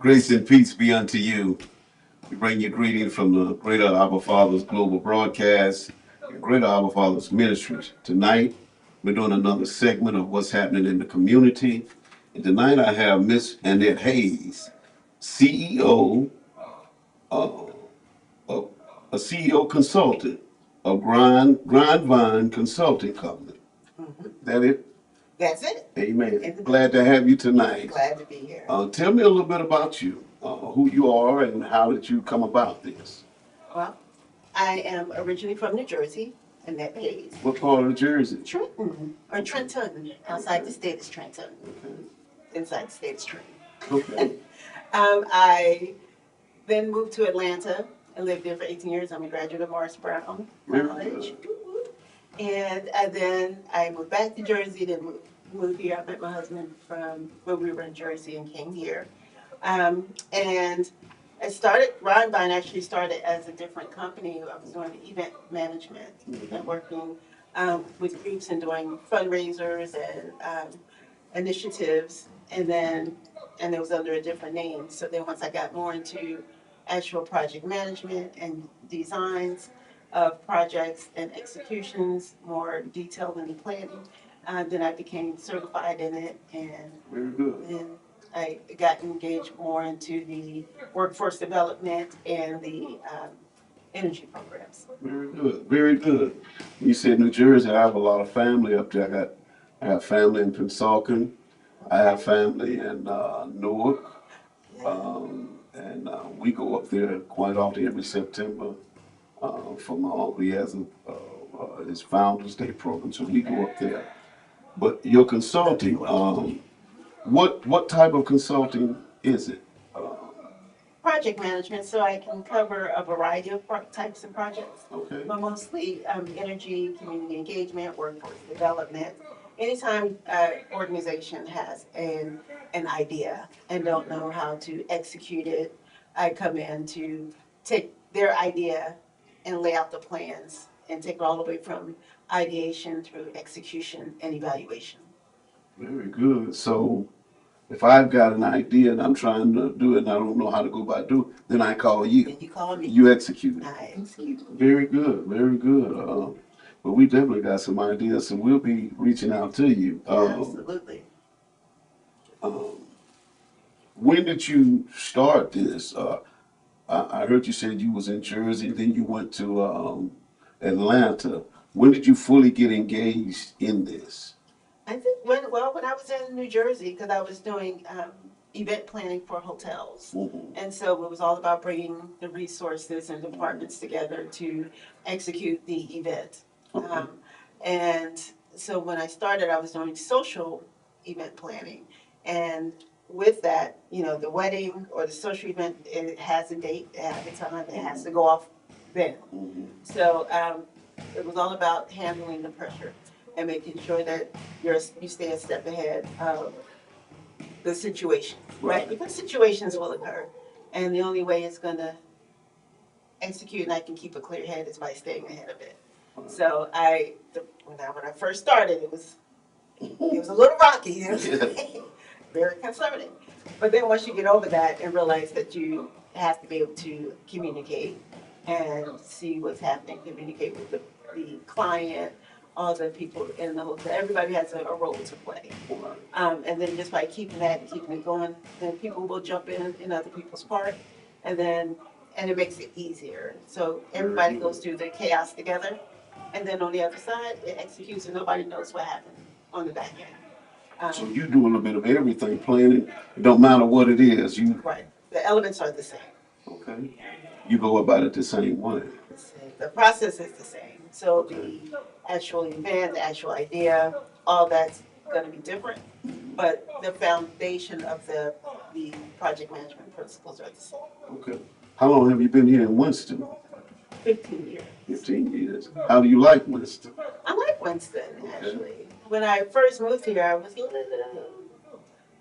Grace and peace be unto you. We bring you greeting from the Greater Abba Father's Global Broadcast and Greater Abba Father's Ministries. Tonight, we're doing another segment of what's happening in the community. And tonight I have Miss Annette Hayes, CEO, of, a CEO consultant of Grindvine Consulting Company. That it? That's it. Amen. Glad to have you tonight. Glad to be here. Tell me a little bit about you, who you are, and how did you come about this? Well, I am originally from New Jersey, Annette Hayes. What part of Jersey? Trenton, or Trenton. Outside the state is Trenton. Inside the state is Trenton. Okay. I then moved to Atlanta and lived there for 18 years. I'm a graduate of Morris Brown College. And then I moved back to Jersey, then moved here. I met my husband from when we were in Jersey and came here. And I started, Ronvine actually started as a different company. I was doing event management and working with groups and doing fundraisers and initiatives. And it was under a different name. So then once I got more into actual project management and designs of projects and executions, more detailed in the planning, then I became certified in it, and Very good. then I got engaged more into the workforce development and the energy programs. Very good. Very good. You said New Jersey. I have a lot of family up there. I have family in Pensacola. I have family in Newark. And we go up there quite often every September for my uncle. He has his Founders Day program, so we go up there. But your consulting, what type of consulting is it? Project management, so I can cover a variety of types of projects, Okay. but mostly energy, community engagement, workforce development. Anytime organization has an idea and don't know how to execute it, I come in to take their idea and lay out the plans and take it all the way from ideation through execution and evaluation. Very good. So if I've got an idea and I'm trying to do it and I don't know how to go about doing it, then I call you. Then you call me. You execute it. I execute. Very good. Very good. But we definitely got some ideas, so we'll be reaching out to you. Absolutely. When did you start this? I heard you said you was in Jersey, then you went to Atlanta. When did you fully get engaged in this? I think when I was in New Jersey, because I was doing event planning for hotels, and so it was all about bringing the resources and departments together to execute the event. And so when I started, I was doing social event planning, and with that, the wedding or the social event, it has a date, it has a time, it has to go off then. So it was all about handling the pressure and making sure that you stay a step ahead of the situation, right? Because situations will occur, and the only way it's going to execute and I can keep a clear head is by staying ahead of it. So when I first started, it was a little rocky, very concerning. But then once you get over that and realize that you have to be able to communicate and see what's happening, communicate with the client, all the people in the hotel, everybody has a role to play. And then just by keeping it going, then people will jump in other people's part, and it makes it easier. So everybody goes through the chaos together, and then on the other side, it executes and nobody knows what happened on the back end. So you do a little bit of everything, planning. It don't matter what it is. Right. The elements are the same. Okay. You go about it the same way. The process is the same. So the actual event, the actual idea, all that's going to be different, but the foundation of the project management principles are the same. Okay. How long have you been here in Winston? 15 years. 15 years. How do you like Winston? I like Winston, actually. When I first moved here, I was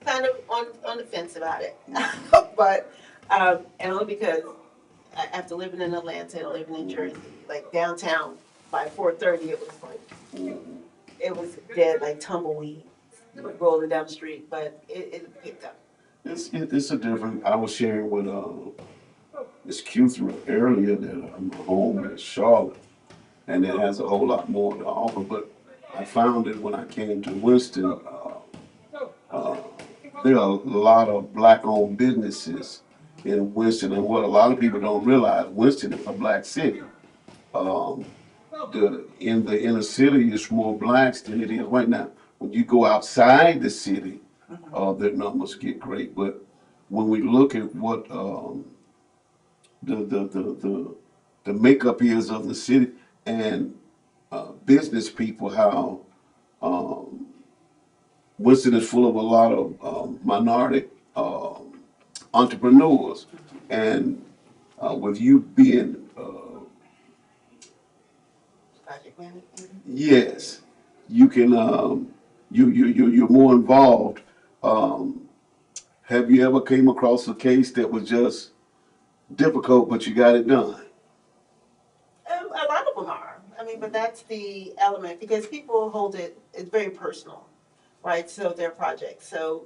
kind of on the fence about it. But, and only because after living in Atlanta and living in Jersey, like downtown, by 4:30, it was dead, like tumbleweed rolling down the street, but it picked up. It's a different. I was sharing with Miss Q through earlier that my home is Charlotte, and it has a whole lot more to offer. But I found that when I came to Winston, uh, there are a lot of black-owned businesses in Winston, and what a lot of people don't realize, Winston is a black city. Um, in the inner city, it's more blacks than it is right now. When you go outside the city, the numbers get great. But when we look at what the, the, the, the, the makeup is of the city and business people, how um, Winston is full of a lot of minority entrepreneurs. And with you being, Project manager. yes, you can, you're more involved. Um, have you ever came across a case that was just difficult, but you got it done? A lot of them are. I mean, but that's the element because people hold it, it's very personal, right? So their projects. So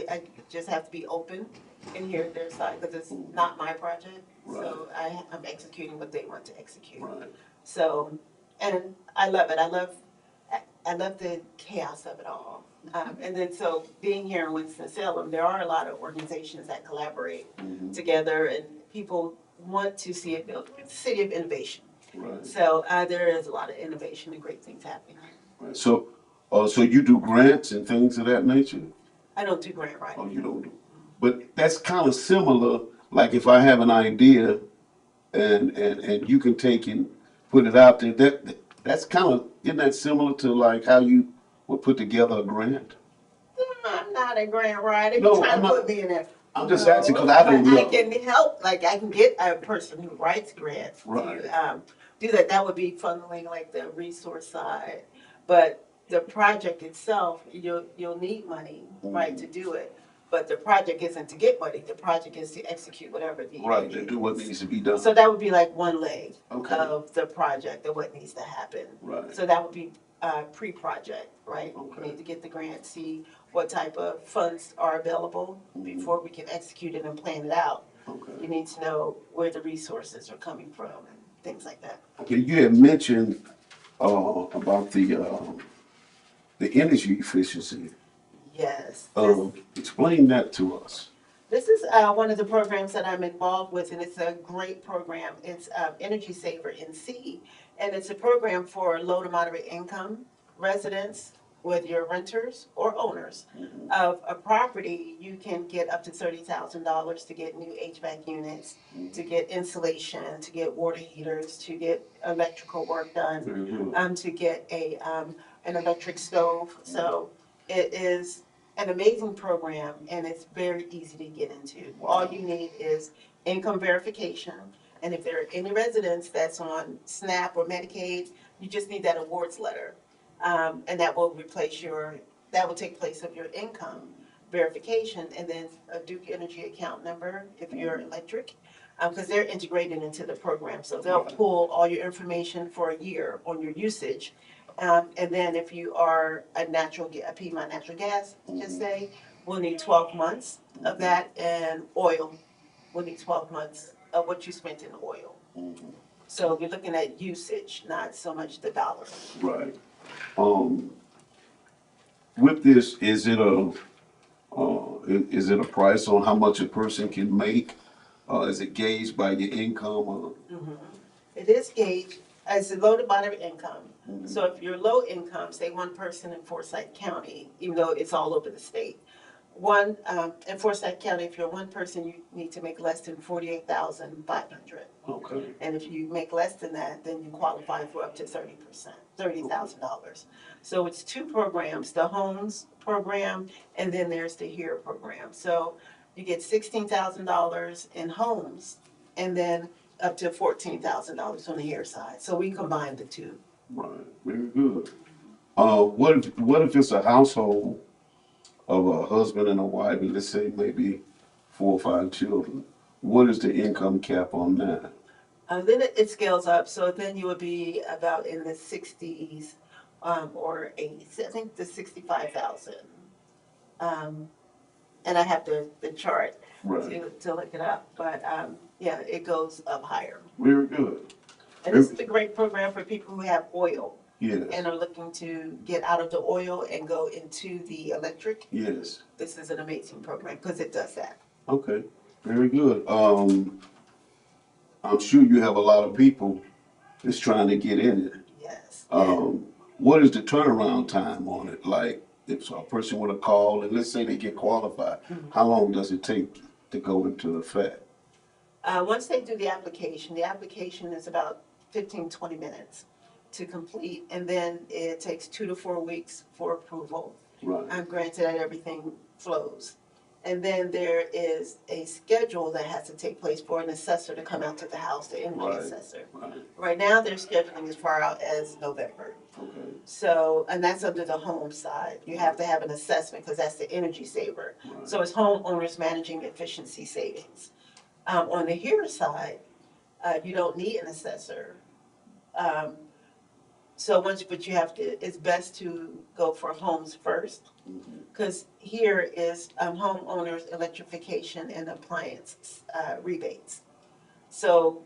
I just have to be open and hear their side because it's not my project. Right. So I'm executing what they want to execute. Right. So, and I love it. I love the chaos of it all. And then so being here in Winston-Salem, there are a lot of organizations that collaborate together and people want to see it built. It's a city of innovation. Right. So there is a lot of innovation and great things happening here. Right. So you do grants and things of that nature? I don't do grant writing. Oh, you don't do. But that's kind of similar. Like if I have an idea, and you can take and put it out there. That's kind of, isn't that similar to like how you would put together a grant? I'm not a grant writer. No, You're trying I'm to not. put me in there. I'm just asking because I don't But I know. can help. Like I can get a person who writes grants Right. to do that. That would be funneling like the resource side. But the project itself, you'll need money, right, to do it. But the project isn't to get money. The project is to execute whatever the Right, to do what needs to be done. So that would be like one leg Okay. of the project of what needs to happen. Right. So that would be pre-project, right? Okay. We need to get the grant, see what type of funds are available before we can execute it and plan it out. Okay. You need to know where the resources are coming from and things like that. Okay, you had mentioned about the energy efficiency. Yes. Explain that to us. This is one of the programs that I'm involved with, and it's a great program. It's Energy Saver NC, and it's a program for low to moderate income residents, whether you're renters or owners of a property. You can get up to $30,000 to get new HVAC units, to get insulation, to get water heaters, to get electrical work done, to get an electric stove. So it is an amazing program, and it's very easy to get into. Wow. All you need is income verification, and if there are any residents that's on SNAP or Medicaid, you just need that awards letter, and that will take place of your income verification, and then a Duke Energy account number if you're electric, because they're integrated into the program, so they'll pull all your information for a year on your usage. And then if you are a Piedmont natural gas, just say, we'll need 12 months of that, and oil, we'll need 12 months of what you spent in oil. So we're looking at usage, not so much the dollar. Right. With this, is it a price on how much a person can make? Is it gauged by your income? It is gauged as a low to moderate income. So if you're low income, say one person in Forsyth County, even though it's all over the state, in Forsyth County, if you're one person, you need to make less than 48,500. Okay. And if you make less than that, then you qualify for up to 30%, $30,000. So it's two programs, the homes program, and then there's the HERE program. So you get $16,000 in homes, and then up to $14,000 on the HERE side. So we combine the two. Right. Very good. What if it's a household of a husband and a wife, and let's say maybe 4 or 5 children? What is the income cap on that? Then it scales up, so then you would be about in the 60s or 80s. I think the 65,000. and I have the chart Right. to look it up. But yeah, it goes up higher. Very good. And this is a great program for people who have oil Yes. and are looking to get out of the oil and go into the electric. Yes. This is an amazing program because it does that. Okay. Very good. I'm sure you have a lot of people that's trying to get in it. Yes. What is the turnaround time on it? Like, if a person would have called and let's say they get qualified, how long does it take to go into effect? Once they do the application is about 15, 20 minutes to complete, and then it takes 2 to 4 weeks for approval. Right. I'm granted that everything flows. And then there is a schedule that has to take place for an assessor to come out to the house, the energy Right. assessor. Right. Right now, they're scheduling as far out as November. Okay. So, and that's under the home side. You have to have an assessment because that's the energy saver. Right. So it's homeowners managing efficiency savings. On the here side, you don't need an assessor. So but you have to, it's best to go for homes first. Because here is homeowners electrification and appliance rebates. So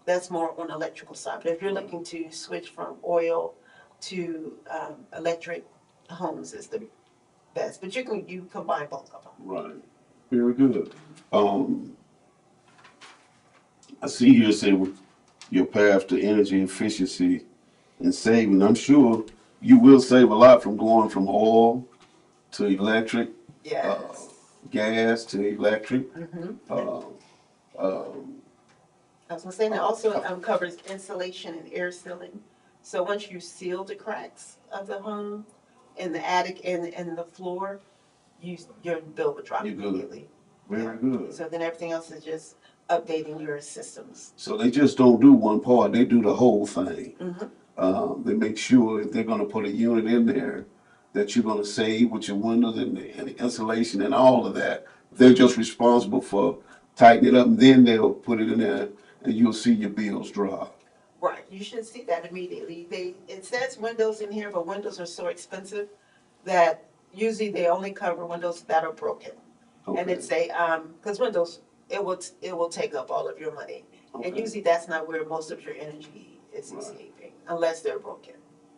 that's more on the electrical side. But if you're looking to switch from oil to electric, homes is the best. But you combine both of them. Right. Very good. I see here say your path to energy efficiency and saving. I'm sure you will save a lot from going from oil to electric, Yes. gas to electric. I was gonna say, and it also covers insulation and air sealing. So once you seal the cracks of the home, in the attic and the floor, your bill would drop You're good. immediately. Very good. So then everything else is just updating your systems. So they just don't do one part; they do the whole thing. They make sure if they're going to put a unit in there, that you're going to save with your windows and the insulation and all of that. They're just responsible for tightening it up, and then they'll put it in there, and you'll see your bills drop. Right, you should see that immediately. It says windows in here, but windows are so expensive that usually they only cover windows that are broken. Okay. And it's because windows, it will take up all of your money. Okay. And usually that's not where most of your energy is Right. escaping, unless they're broken.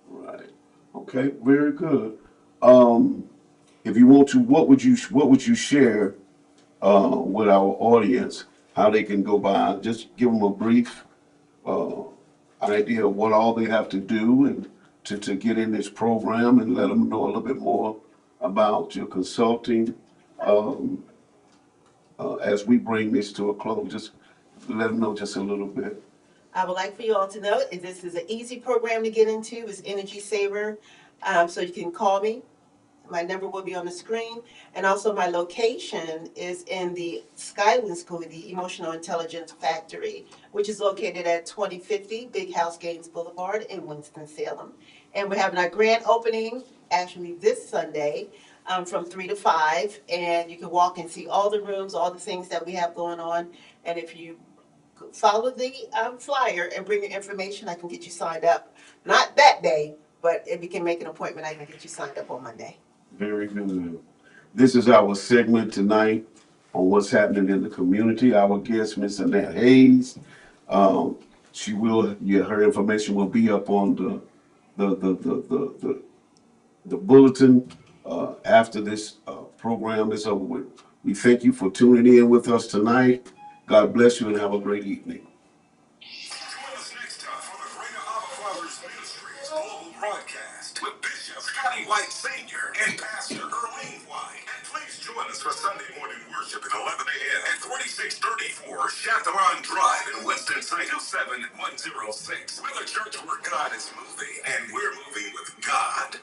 Right. Okay. Very good. If you want to, what would you share with our audience? How they can go by? Just give them a brief idea of what all they have to do and to get in this program, and let them know a little bit more about your consulting. As we bring this to a close, just let them know just a little bit. I would like for you all to know this is an easy program to get into. It's Energy Saver. So you can call me. My number will be on the screen. And also my location is in the Skyland School, the Emotional Intelligence Factory, which is located at 2050 Big House Gaines Boulevard in Winston-Salem. And we're having our grand opening actually this Sunday from 3 to 5. And you can walk and see all the rooms, all the things that we have going on. And if you follow the flyer and bring your information, I can get you signed up. Not that day, but if you can make an appointment, I can get you signed up on Monday. Very good. This is our segment tonight on what's happening in the community. Our guest, Miss Annette Hayes. Her information will be up on the bulletin after this program is over with. We thank you for tuning in with us tonight. God bless you and have a great evening. Join us next time for the Greater Abba Fathers Ministries global broadcast with Bishop Scottie White Sr. and Pastor Erlene White. And please join us for Sunday morning worship at 11 a.m. at 4634 Chateron Drive in Winston-Salem 27106. We're the church where God is moving, and we're moving with God.